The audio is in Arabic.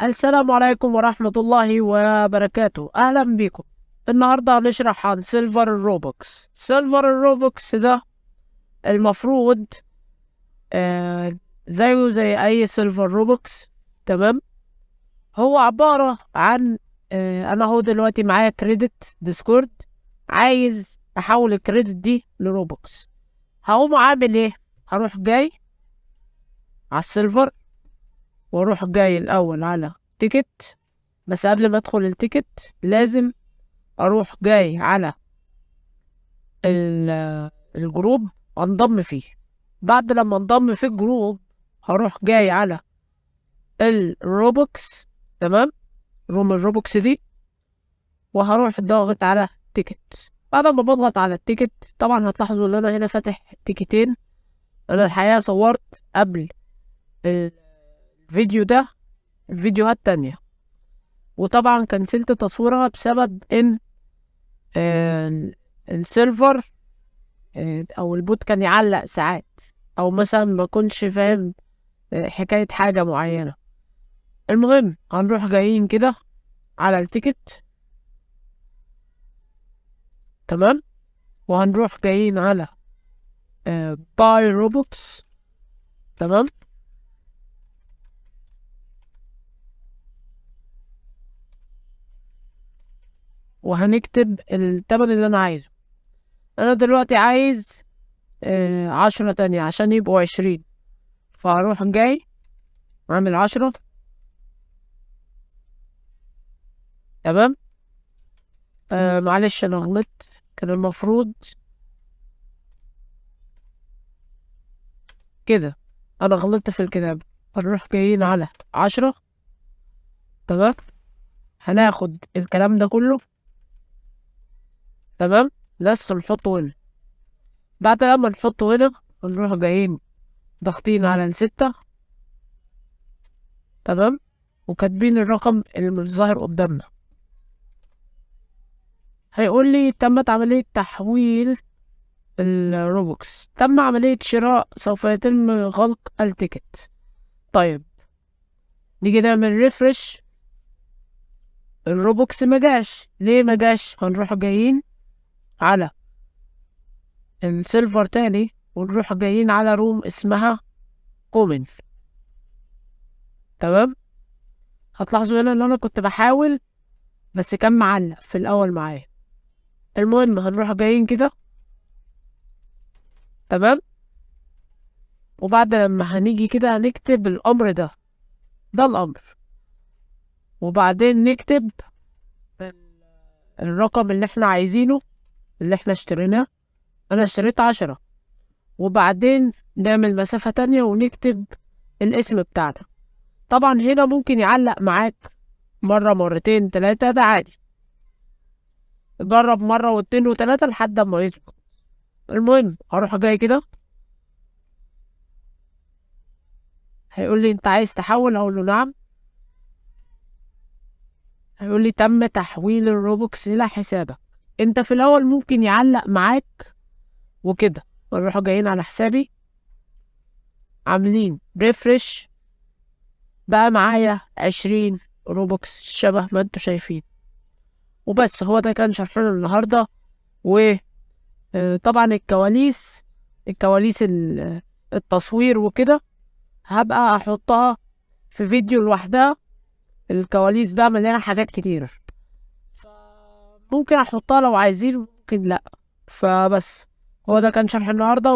السلام عليكم ورحمة الله وبركاته. أهلا بكم. النهاردة هنشرح عن سيلفر الروبوكس. سيلفر الروبوكس ده المفروض زيه زي أي سيلفر روبوكس. تمام. هو عبارة عن أنا هو دلوقتي معايا كريدت ديسكورد، عايز أحول الكريدت دي لروبوكس. هقوم عامل إيه؟ هروح جاي على السيلفر، واروح جاي الأول على تيكت. بس قبل ما ادخل التيكت لازم اروح جاي على الجروب انضم فيه. بعد لما انضم في الجروب هروح جاي على الروبوكس. تمام. روم الروبوكس دي، وهروح ضاغط على تيكت. بعد ما بضغط على التيكت طبعا هتلاحظوا ان انا هنا فاتح تيكتين. انا الحقيقة صورت قبل الفيديو ده فيديوهات تانية، وطبعا كنسلت تصويرها بسبب ان آه، السيرفر او البوت كان يعلق ساعات، او مثلا ما كنتش فاهم حكاية حاجة معينة. المهم هنروح جايين كده على التيكت. تمام. وهنروح جايين على باي روبوكس. تمام. وهنكتب التمن اللي انا عايزه. انا دلوقتي عايز 10 تانية عشان يبقوا 20، فهروح جاي اعمل 10. تمام. معلش انا غلطت، كان المفروض كده. انا غلطت في الكتاب. هنروح جايين على 10. تمام. هناخد الكلام ده كله. تمام. بس نحطه هنا. بعد لما نحطه هنا هنروح جايين ضاغطين على ال6. تمام. وكاتبين الرقم اللي مش ظاهر قدامنا. هيقول لي تمت عملية تحويل الروبوكس، تم عملية شراء، سوف يتم غلق التيكت. طيب نيجي نعمل ريفرش. الروبوكس مجاش. ليه مجاش؟ هنروح جايين على السيلفر تاني، ونروح جايين على روم اسمها كومن. تمام. هتلاحظوا هنا ان انا كنت بحاول بس كان معلق في الاول معايا. المهم هنروح جايين كده. تمام. وبعد لما هنيجي كده هنكتب الامر ده. ده الامر. وبعدين نكتب الرقم اللي احنا عايزينه، اللي احنا اشتريناه. انا اشتريت 10. وبعدين نعمل مسافة تانية ونكتب الاسم بتاعنا. طبعا هنا ممكن يعلق معاك مرة مرتين تلاتة، ده عادي. جرب مرة واتنين وتلاتة لحد ما يظبط. المهم هروح جاي كده. هيقول لي انت عايز تحول؟ اقول له نعم. هيقول لي تم تحويل الروبوكس الى حسابك. انت في الاول ممكن يعلق معاك وكده. نروح جايين على حسابي، عاملين ريفرش، بقى معايا 20 روبوكس شبه ما انتوا شايفين. وبس هو ده كان شرحنا النهاردة. وطبعا الكواليس التصوير وكده هبقى احطها في فيديو لوحدها. الكواليس بقى مليانة حاجات كتير، ممكن احطها لو عايزين، ممكن لا. فبس هو ده كان شرح النهارده.